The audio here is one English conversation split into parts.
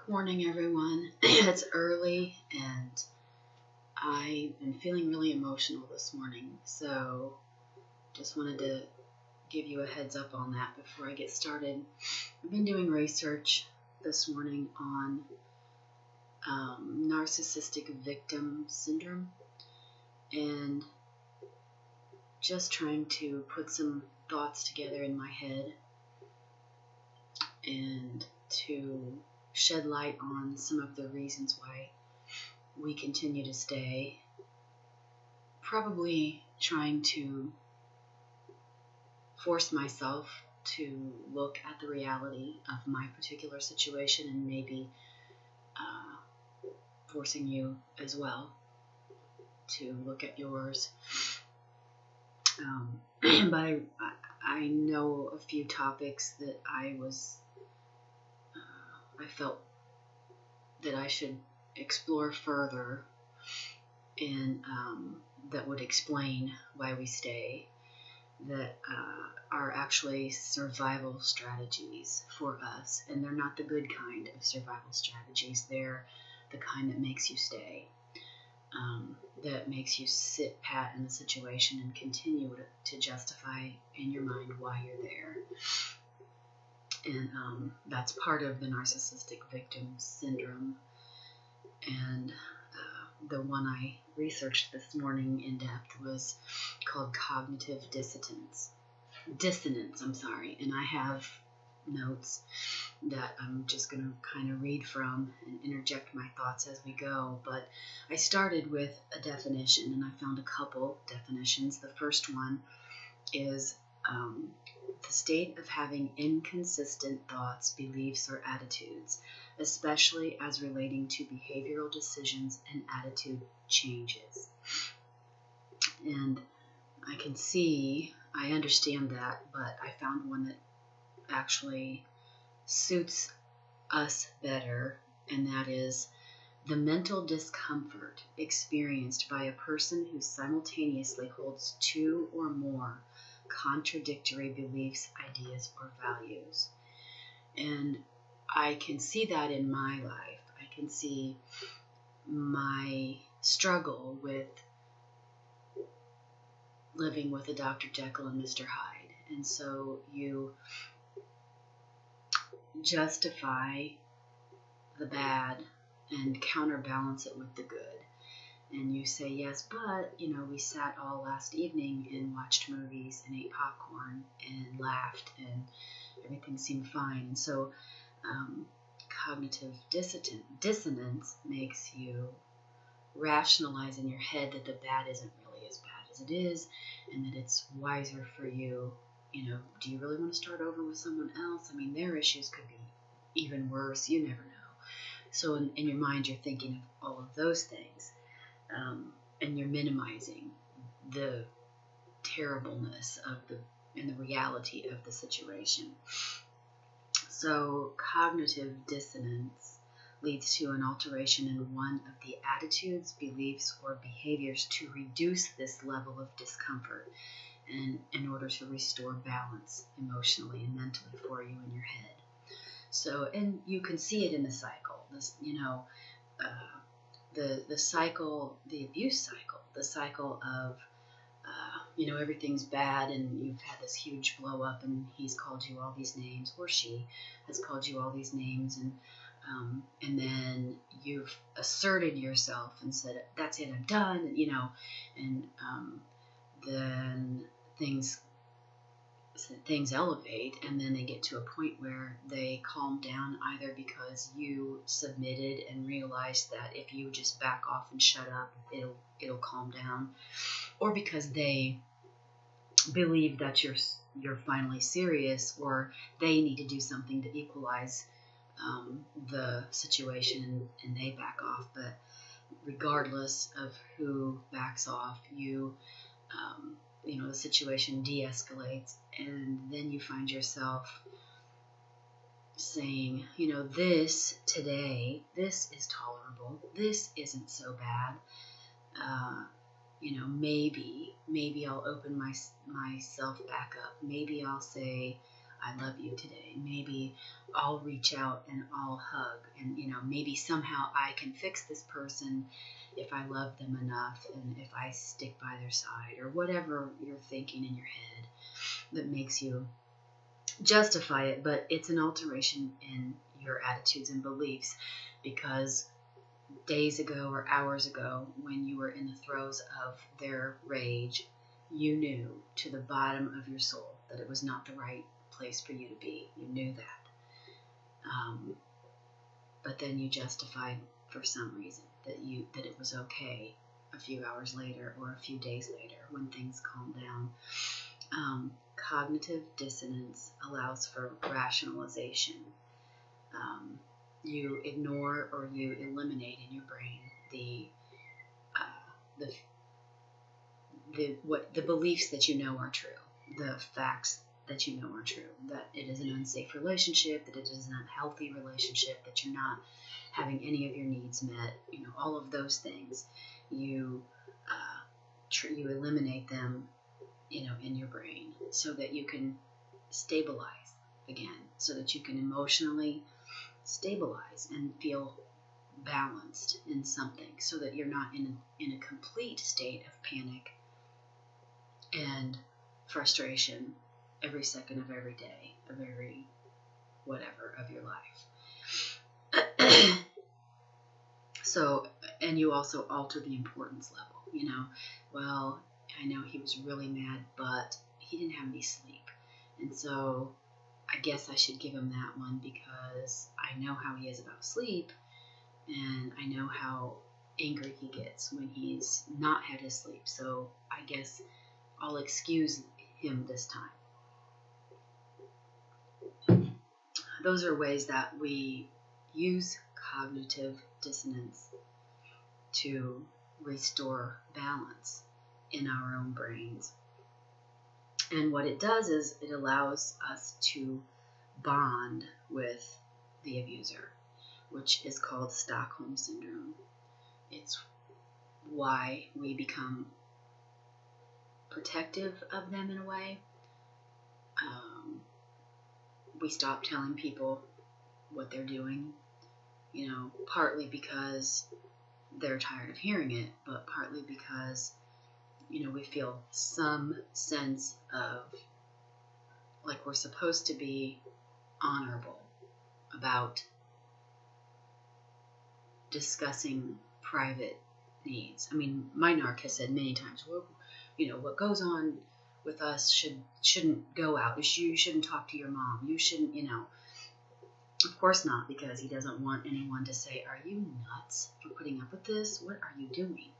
Morning, everyone. It's early and I've been feeling really emotional this morning, so just wanted to give you a heads up on that before I get started. I've been doing research this morning on narcissistic victim syndrome and just trying to put some thoughts together in my head and to shed light on some of the reasons why we continue to stay. Probably trying to force myself to look at the reality of my particular situation and maybe forcing you as well to look at yours. But I know a few topics that I felt that I should explore further and that would explain why we stay, that are actually survival strategies for us, and they're not the good kind of survival strategies. They're the kind that makes you stay, that makes you sit pat in the situation and continue to justify in your mind why you're there. And that's part of the narcissistic victim syndrome. And the one I researched this morning in depth was called cognitive dissonance. And I have notes that I'm just going to kind of read from and interject my thoughts as we go. But I started with a definition, and I found a couple definitions. The first one is the state of having inconsistent thoughts, beliefs, or attitudes, especially as relating to behavioral decisions and attitude changes. And I understand that, but I found one that actually suits us better, and that is the mental discomfort experienced by a person who simultaneously holds two or more contradictory beliefs, ideas, or values. And I can see that in my life. I can see my struggle with living with a Dr. Jekyll and Mr. Hyde. And so you justify the bad and counterbalance it with the good. And you say, yes, but, we sat all last evening and watched movies and ate popcorn and laughed and everything seemed fine. And so cognitive dissonance makes you rationalize in your head that the bad isn't really as bad as it is, and that it's wiser for you. Do you really want to start over with someone else? I mean, their issues could be even worse. You never know. So in your mind, you're thinking of all of those things. And you're minimizing the terribleness and the reality of the situation. So cognitive dissonance leads to an alteration in one of the attitudes, beliefs, or behaviors to reduce this level of discomfort, and in order to restore balance emotionally and mentally for you in your head. So, and you can see it in the cycle. The cycle, the abuse cycle, the cycle of, everything's bad and you've had this huge blow up and he's called you all these names, or she has called you all these names, and then you've asserted yourself and said, that's it, I'm done, and then things elevate, and then they get to a point where they calm down, either because you submitted and realized that if you just back off and shut up, it'll calm down, or because they believe that you're finally serious, or they need to do something to equalize the situation, and they back off. But regardless of who backs off, the situation de-escalates, and then you find yourself saying, this today, this is tolerable, this isn't so bad, maybe I'll open myself back up, maybe I'll say, I love you today. Maybe I'll reach out and I'll hug. And, maybe somehow I can fix this person if I love them enough and if I stick by their side, or whatever you're thinking in your head that makes you justify it. But it's an alteration in your attitudes and beliefs, because days ago or hours ago, when you were in the throes of their rage, you knew to the bottom of your soul that it was not the right place for you to be. You knew that. But then you justified for some reason that it was okay a few hours later or a few days later when things calmed down. Cognitive dissonance allows for rationalization. You ignore or you eliminate in your brain the beliefs that you know are true, the facts that you know are true, that it is an unsafe relationship, that it is an unhealthy relationship, that you're not having any of your needs met, all of those things. You eliminate them, in your brain, so that you can stabilize again, so that you can emotionally stabilize and feel balanced in something, so that you're not in a complete state of panic and frustration every second of every day, of every whatever of your life. So, and you also alter the importance level. Well, I know he was really mad, but he didn't have any sleep, and so I guess I should give him that one because I know how he is about sleep, and I know how angry he gets when he's not had his sleep, so I guess I'll excuse him this time. Those are ways that we use cognitive dissonance to restore balance in our own brains. And what it does is it allows us to bond with the abuser, which is called Stockholm Syndrome. It's why we become protective of them in a way. We stop telling people what they're doing, partly because they're tired of hearing it, but partly because, we feel some sense of like we're supposed to be honorable about discussing private needs. I mean, my narc has said many times, well, what goes on with us shouldn't go out. You shouldn't talk to your mom. You shouldn't, Of course not, because he doesn't want anyone to say, are you nuts for putting up with this? What are you doing?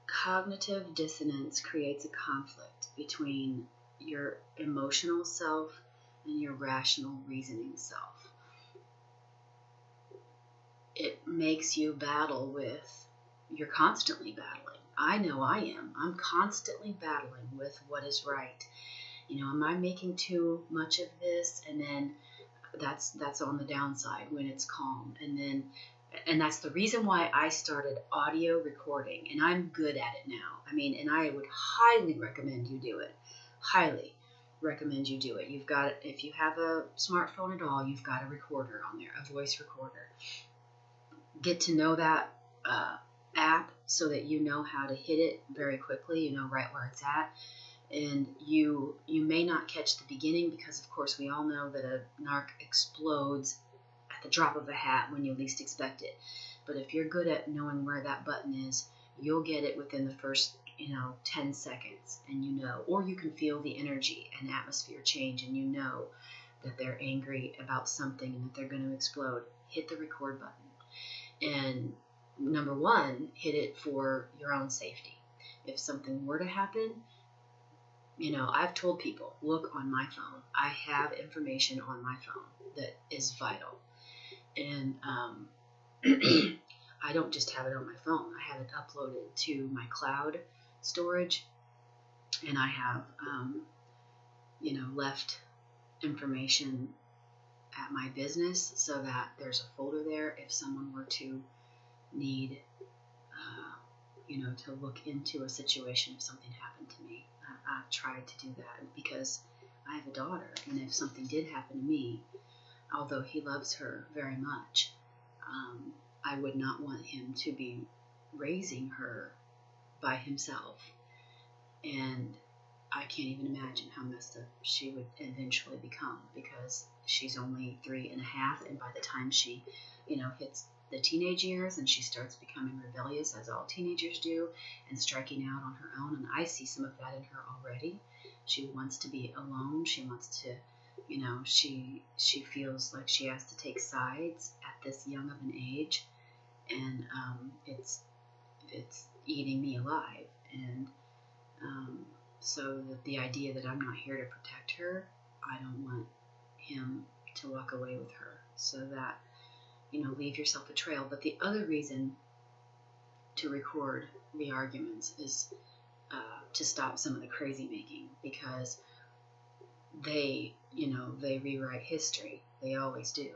Cognitive dissonance creates a conflict between your emotional self and your rational reasoning self. It makes you battle with, you're constantly battling. I know I am. I'm constantly battling with what is right. Am I making too much of this? And then that's on the downside when it's calm. And that's the reason why I started audio recording, and I'm good at it now. And I would highly recommend you do it. Highly recommend you do it. If you have a smartphone at all, you've got a recorder on there, a voice recorder. Get to know that app so that you know how to hit it very quickly, right where it's at. And you may not catch the beginning because, of course, we all know that a narc explodes at the drop of a hat when you least expect it. But if you're good at knowing where that button is, you'll get it within the first 10 seconds, and or you can feel the energy and atmosphere change, and that they're angry about something and that they're going to explode. Hit the record button. And number one, hit it for your own safety. If something were to happen, I've told people, look on my phone. I have information on my phone that is vital. And I don't just have it on my phone. I have it uploaded to my cloud storage. And I have, left information at my business so that there's a folder there if someone were to need to look into a situation if something happened to me. I've tried to do that because I have a daughter, and if something did happen to me, although he loves her very much, I would not want him to be raising her by himself. And I can't even imagine how messed up she would eventually become, because she's only 3.5, and by the time she, hits the teenage years and she starts becoming rebellious, as all teenagers do, and striking out on her own, and I see some of that in her already. She wants to be alone. She wants to, she feels like she has to take sides at this young of an age, and it's eating me alive. And so the idea that I'm not here to protect her, I don't want him to walk away with her. So that, leave yourself a trail. But the other reason to record the arguments is to stop some of the crazy making, because they rewrite history. They always do.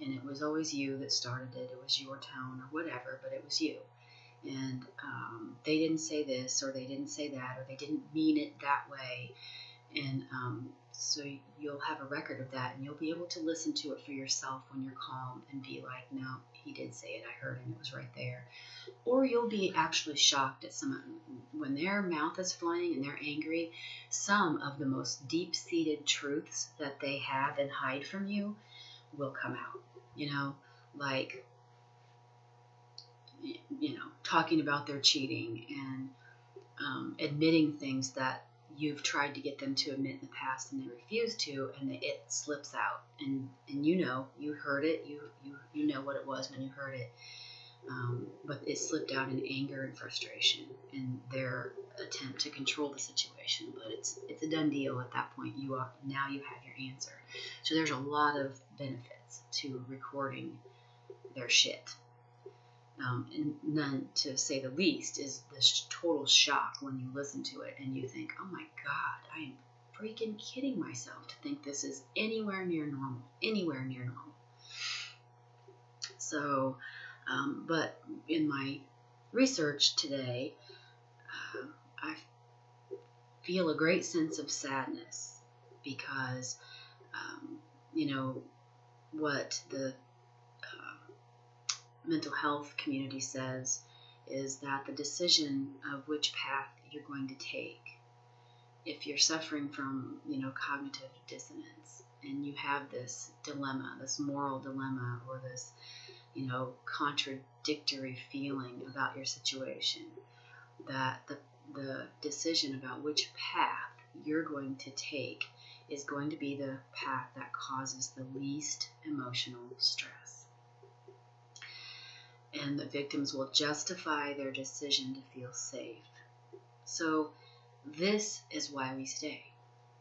And it was always you that started it. It was your tone or whatever, but it was you. And they didn't say this, or they didn't say that, or they didn't mean it that way. And so you'll have a record of that, and you'll be able to listen to it for yourself when you're calm and be like, no, he did say it. I heard him. It was right there. Or you'll be actually shocked at when their mouth is flying and they're angry, some of the most deep-seated truths that they have and hide from you will come out. Like, talking about their cheating and admitting things that you've tried to get them to admit in the past and they refuse to, and it slips out, and you heard it, you know what it was when you heard it, but it slipped out in anger and frustration in their attempt to control the situation. But it's a done deal at that point. You have your answer. So there's a lot of benefits to recording their shit. And none, to say the least, is this total shock when you listen to it and you think, oh my God, I am freaking kidding myself to think this is anywhere near normal. So, but in my research today, I feel a great sense of sadness because, what the mental health community says is that the decision of which path you're going to take, if you're suffering from, cognitive dissonance, and you have this dilemma, this moral dilemma, or this, contradictory feeling about your situation, that the decision about which path you're going to take is going to be the path that causes the least emotional stress. And the victims will justify their decision to feel safe. So this is why we stay.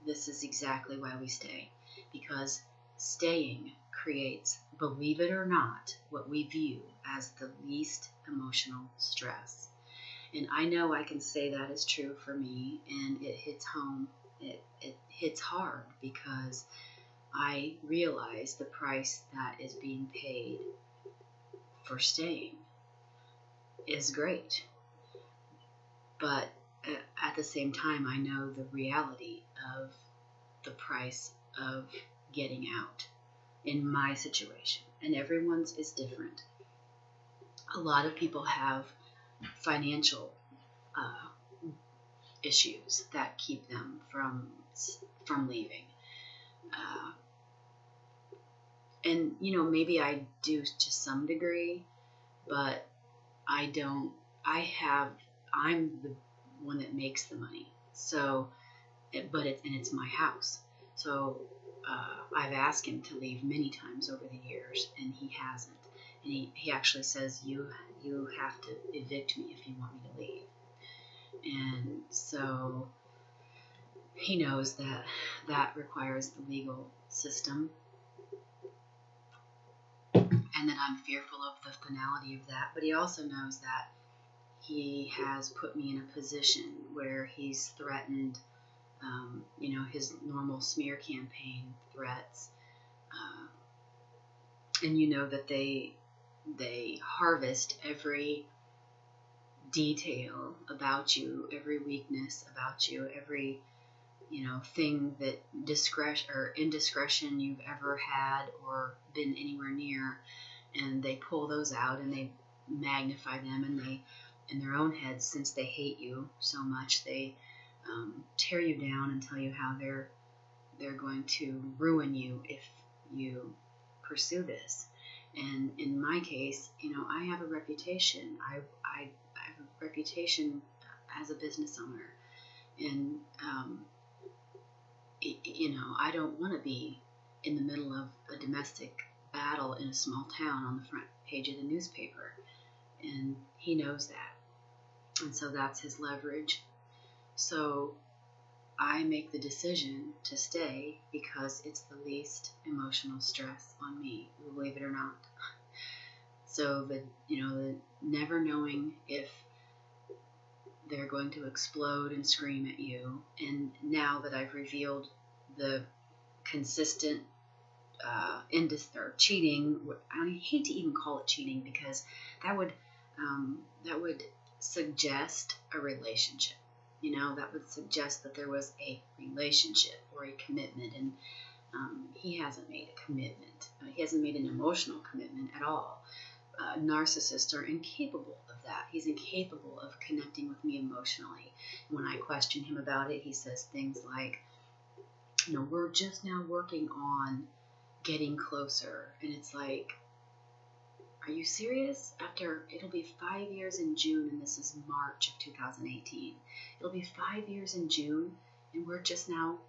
This is exactly why we stay. Because staying creates, believe it or not, what we view as the least emotional stress. And I know I can say that is true for me, and it hits home. It hits hard because I realize the price that is being paid for staying is great. But at the same time, I know the reality of the price of getting out in my situation. And everyone's is different. A lot of people have financial issues that keep them from leaving. And, maybe I do to some degree, but I don't. I'm the one that makes the money. So, it's my house. So I've asked him to leave many times over the years, and he hasn't. And he actually says, you have to evict me if you want me to leave. And so he knows that requires the legal system, and that I'm fearful of the finality of that. But he also knows that he has put me in a position where he's threatened, his normal smear campaign threats. And that they harvest every detail about you, every weakness about you, every thing that discretion or indiscretion you've ever had or been anywhere near, and they pull those out and they magnify them, and they, in their own heads, since they hate you so much, they tear you down and tell you how they're going to ruin you if you pursue this. And in my case, I have a reputation. I have a reputation as a business owner, and I don't want to be in the middle of a domestic battle in a small town on the front page of the newspaper, and he knows that, and so that's his leverage. So I make the decision to stay because it's the least emotional stress on me, believe it or not. So the never knowing if they're going to explode and scream at you, and now that I've revealed the consistent or cheating, I hate to even call it cheating, because that would suggest a relationship. That would suggest that there was a relationship or a commitment, and he hasn't made a commitment. He hasn't made an emotional commitment at all. Narcissists are incapable of that. He's incapable of connecting with me emotionally. When I question him about it, he says things like, we're just now working on getting closer. And it's like, are you serious? It'll be 5 years in June, and this is March of 2018. It'll be 5 years in June, and we're just now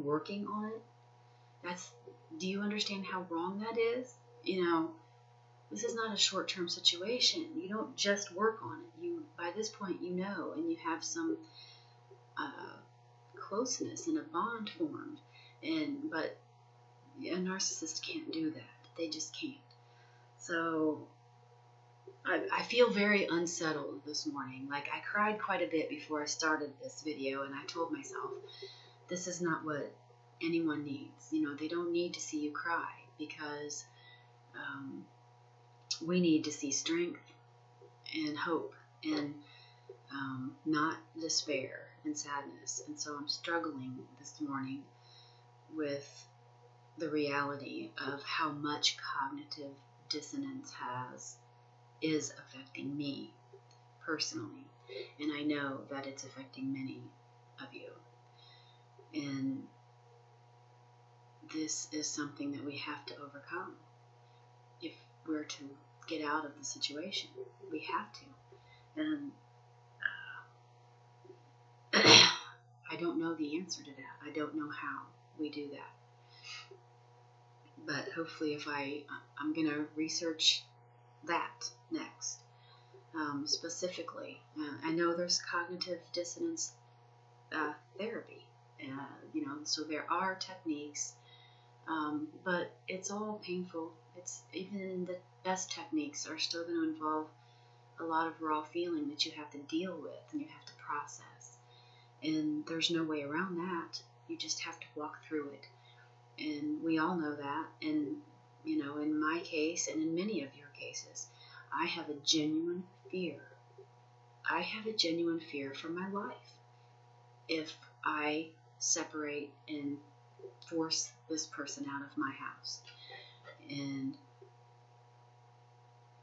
working on it. Do you understand how wrong that is? This is not a short-term situation. You don't just work on it. By this point, and you have some closeness and a bond formed. But a narcissist can't do that. They just can't. So I feel very unsettled this morning. Like, I cried quite a bit before I started this video, and I told myself, this is not what anyone needs. They don't need to see you cry, because we need to see strength and hope, and not despair and sadness. And so I'm struggling this morning with the reality of how much cognitive dissonance is affecting me personally, and I know that it's affecting many of you. And this is something that we have to overcome if we're to get out of the situation. We have to. And I don't know the answer to that. I don't know how we do that. But hopefully, if I'm going to research that next. Specifically, I know there's cognitive dissonance therapy. So there are techniques, but it's all painful. Even the best techniques are still going to involve a lot of raw feeling that you have to deal with and you have to process. And there's no way around that. You just have to walk through it. And we all know that. And, in my case and in many of your cases, I have a genuine fear. I have a genuine fear for my life if I separate and force this person out of my house. And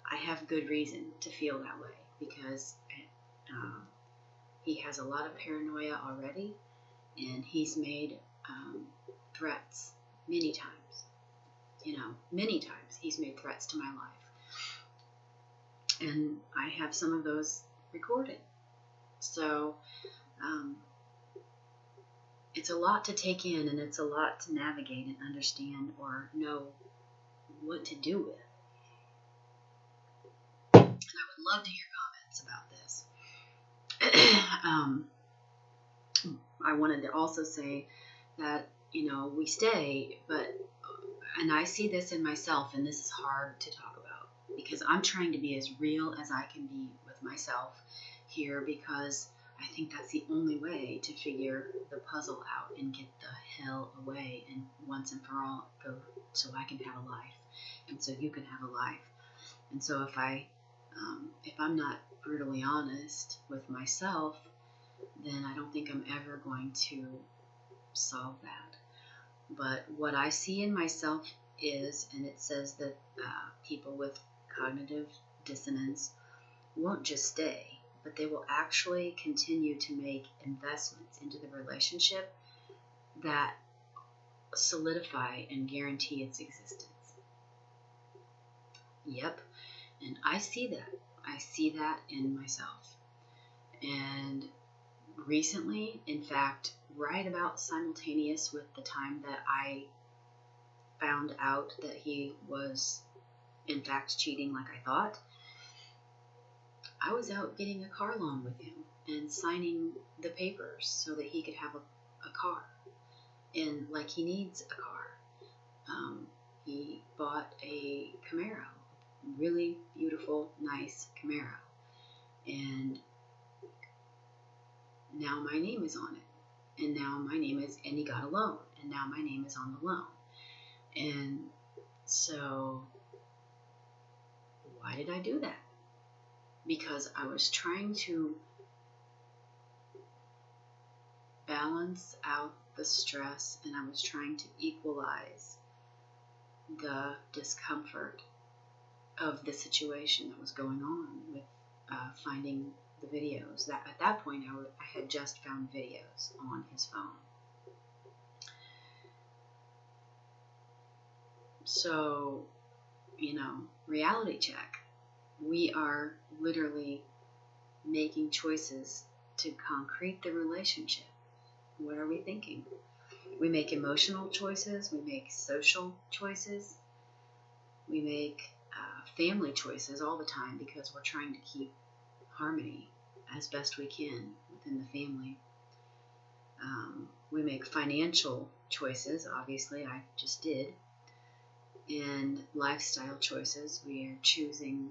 I have good reason to feel that way, because he has a lot of paranoia already, and he's made threats many times. Many times he's made threats to my life. And I have some of those recorded. So it's a lot to take in, and it's a lot to navigate and understand or know what to do with. And I would love to hear comments about this. I wanted to also say that, we stay, and I see this in myself, and this is hard to talk about, because I'm trying to be as real as I can be with myself here, because I think that's the only way to figure the puzzle out and get the hell away, and once and for all go, so I can have a life, and so you can have a life. And so if I'm not brutally honest with myself, then I don't think I'm ever going to solve that. But what I see in myself is, and it says that people with cognitive dissonance won't just stay, but they will actually continue to make investments into the relationship that solidify and guarantee its existence. Yep, and I see that. I see that in myself. And recently, in fact, right about simultaneous with the time that I found out that he was in fact cheating like I thought, I was out getting a car loan with him and signing the papers so that he could have a car. And like he needs a car. He bought a Camaro, really beautiful, nice Camaro. And now my name is on it. And now my name is, and he got a loan. And now my name is on the loan. And so, why did I do that? Because I was trying to balance out the stress, and I was trying to equalize the discomfort of the situation that was going on with finding the videos. That at that point I had just found videos on his phone. So, reality check. We are literally making choices to concrete the relationship. What are we thinking? We make emotional choices. We make social choices. We make family choices all the time because we're trying to keep harmony as best we can within the family. We make financial choices. Obviously, I just did. And lifestyle choices. We are choosing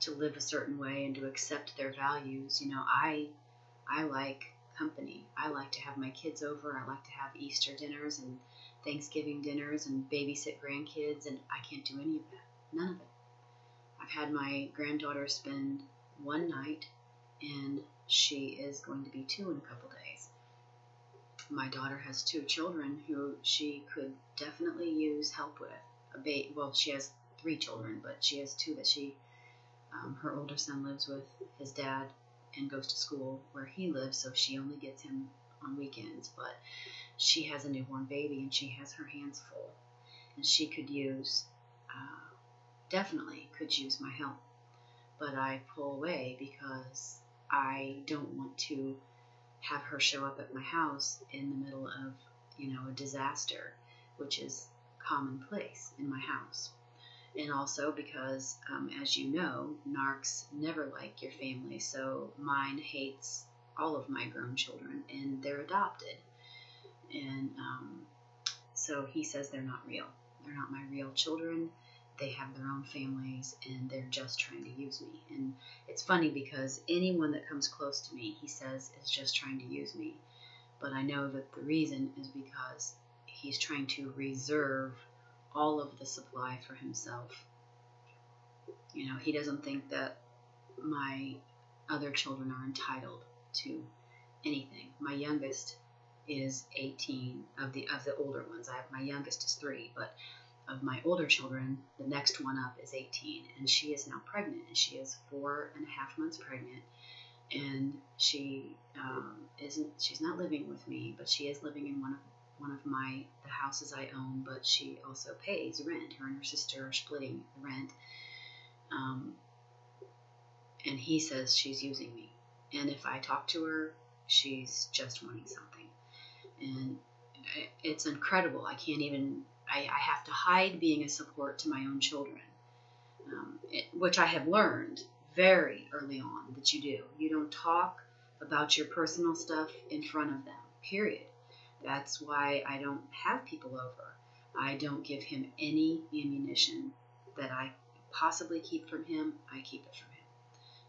to live a certain way and to accept their values. I like company. I like to have my kids over. I like to have Easter dinners and Thanksgiving dinners and babysit grandkids, and I can't do any of that. None of it. I've had my granddaughter spend one night, and she is going to be 2 in a couple days. My daughter has 2 children who she could definitely use help with. Well, she has 3 children, but she has 2 that her older son lives with his dad and goes to school where he lives, so she only gets him on weekends. But she has a newborn baby, and she has her hands full, and she could use, definitely could use my help. But I pull away because I don't want to have her show up at my house in the middle of, a disaster, which is commonplace in my house. And also because, as you know, narcs never like your family, so mine hates all of my grown children, and they're adopted. And so he says they're not real. They're not my real children. They have their own families, and they're just trying to use me. And it's funny because anyone that comes close to me, he says, is just trying to use me. But I know that the reason is because he's trying to reserve all of the supply for himself. He doesn't think that my other children are entitled to anything. My youngest is 18 of the older ones. My youngest is 3, but of my older children, the next one up is 18, and she is now pregnant, and she is 4.5 months pregnant, and she's not living with me, but she is living in one of the houses I own, but she also pays rent. Her and her sister are splitting the rent. And he says she's using me. And if I talk to her, she's just wanting something. And it's incredible. I can't even, I have to hide being a support to my own children, which I have learned very early on that you do. You don't talk about your personal stuff in front of them, period. That's why I don't have people over. I don't give him any ammunition that I possibly keep from him. I keep it from him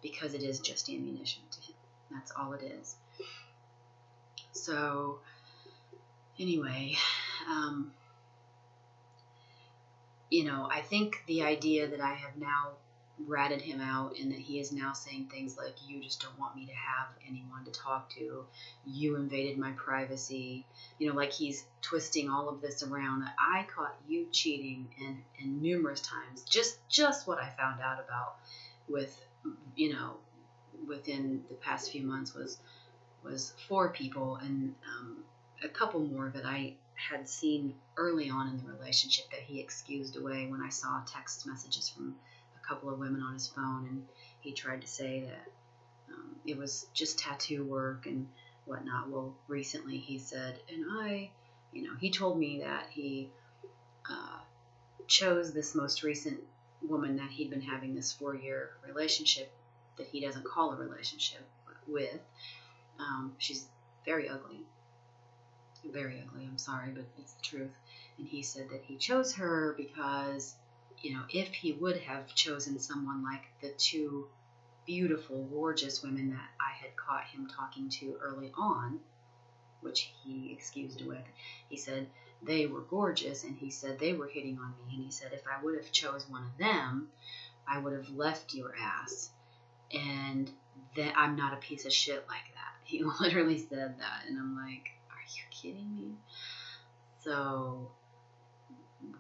because it is just ammunition to him. That's all it is. So anyway, I think the idea that I have now ratted him out, and that he is now saying things like, you just don't want me to have anyone to talk to, you invaded my privacy, like he's twisting all of this around, that I caught you cheating and numerous times. Just what I found out about with, within the past few months was 4 people, and a couple more that I had seen early on in the relationship that he excused away when I saw text messages from a couple of women on his phone, and he tried to say that it was just tattoo work and whatnot. Well, recently he said, and he told me that he chose this most recent woman that he'd been having this 4-year relationship that he doesn't call a relationship with. She's very ugly. Very ugly, I'm sorry, but it's the truth. And he said that he chose her because, if he would have chosen someone like the 2 beautiful, gorgeous women that I had caught him talking to early on, which he excused away, he said they were gorgeous, and he said they were hitting on me, and he said if I would have chose one of them, I would have left your ass, and that I'm not a piece of shit like that. He literally said that, and I'm like, are you kidding me? So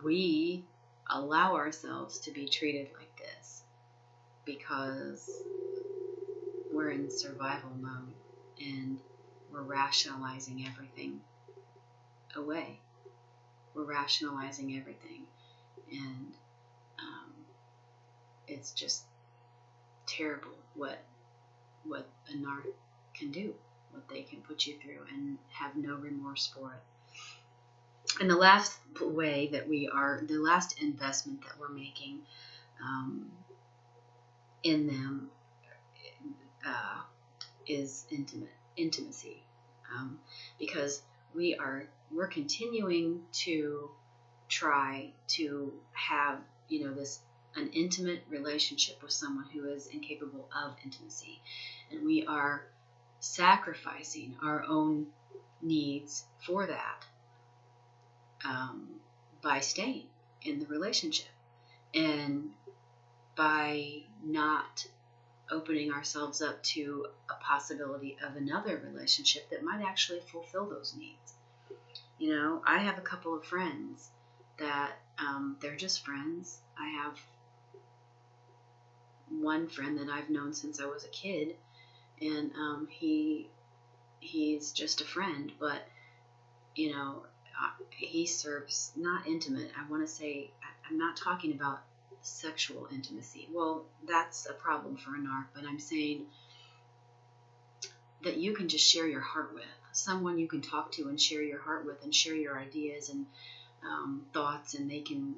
we allow ourselves to be treated like this because we're in survival mode, and we're rationalizing everything away. We're rationalizing everything, and it's just terrible what a narc can do, what they can put you through, and have no remorse for it. And the last way that the last investment that we're making in them is intimacy, because we're continuing to try to have an intimate relationship with someone who is incapable of intimacy, and we are sacrificing our own needs for that by staying in the relationship and by not opening ourselves up to a possibility of another relationship that might actually fulfill those needs. I have a couple of friends that they're just friends. I have one friend that I've known since I was a kid, and he's just a friend, but he serves not intimate. I want to say, I'm not talking about sexual intimacy. Well, that's a problem for a narc, but I'm saying that you can just share your heart with someone you can talk to and share your heart with and share your ideas and thoughts, and they can,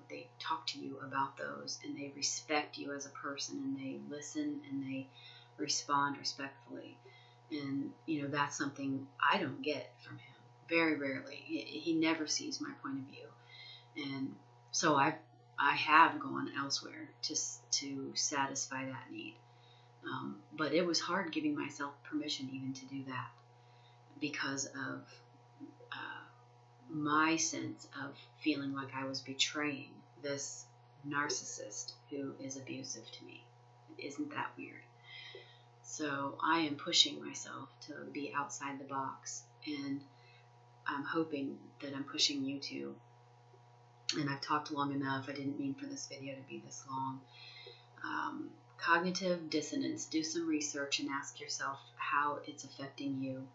they talk to you about those, and they respect you as a person, and they listen, and they respond respectfully. And, that's something I don't get from him. Very rarely. He never sees my point of view. And so I have gone elsewhere to satisfy that need. But it was hard giving myself permission even to do that because of my sense of feeling like I was betraying this narcissist who is abusive to me. Isn't that weird? So I am pushing myself to be outside the box, and I'm hoping that I'm pushing you too. And I've talked long enough. I didn't mean for this video to be this long. Cognitive dissonance. Do some research and ask yourself how it's affecting you.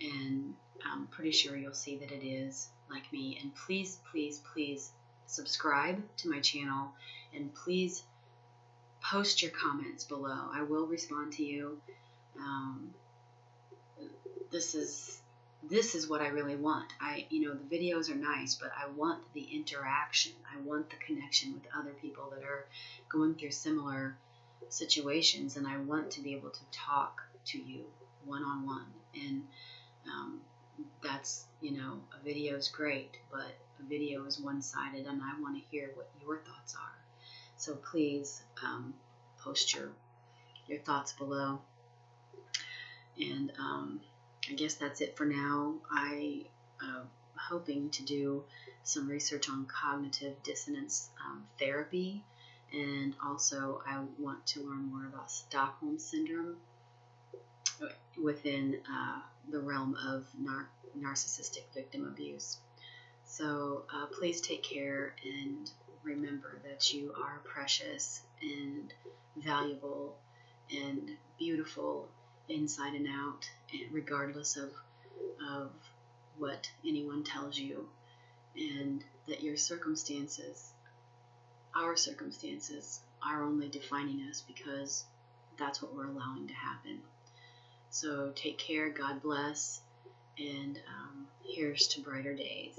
And I'm pretty sure you'll see that it is, like me. And please, please, please subscribe to my channel, and please post your comments below. I will respond to you. This is what I really want. The videos are nice, but I want the interaction. I want the connection with other people that are going through similar situations, and I want to be able to talk to you one-on-one. And that's, a video is great, but a video is one-sided, and I want to hear what your thoughts are. So please post your thoughts below. And I guess that's it for now. I'm hoping to do some research on cognitive dissonance therapy And also, I want to learn more about Stockholm Syndrome within the realm of narcissistic victim abuse. So please take care and remember that you are precious and valuable and beautiful inside and out, regardless of what anyone tells you, and that your circumstances, our circumstances, are only defining us because that's what we're allowing to happen. So take care, God bless, and here's to brighter days.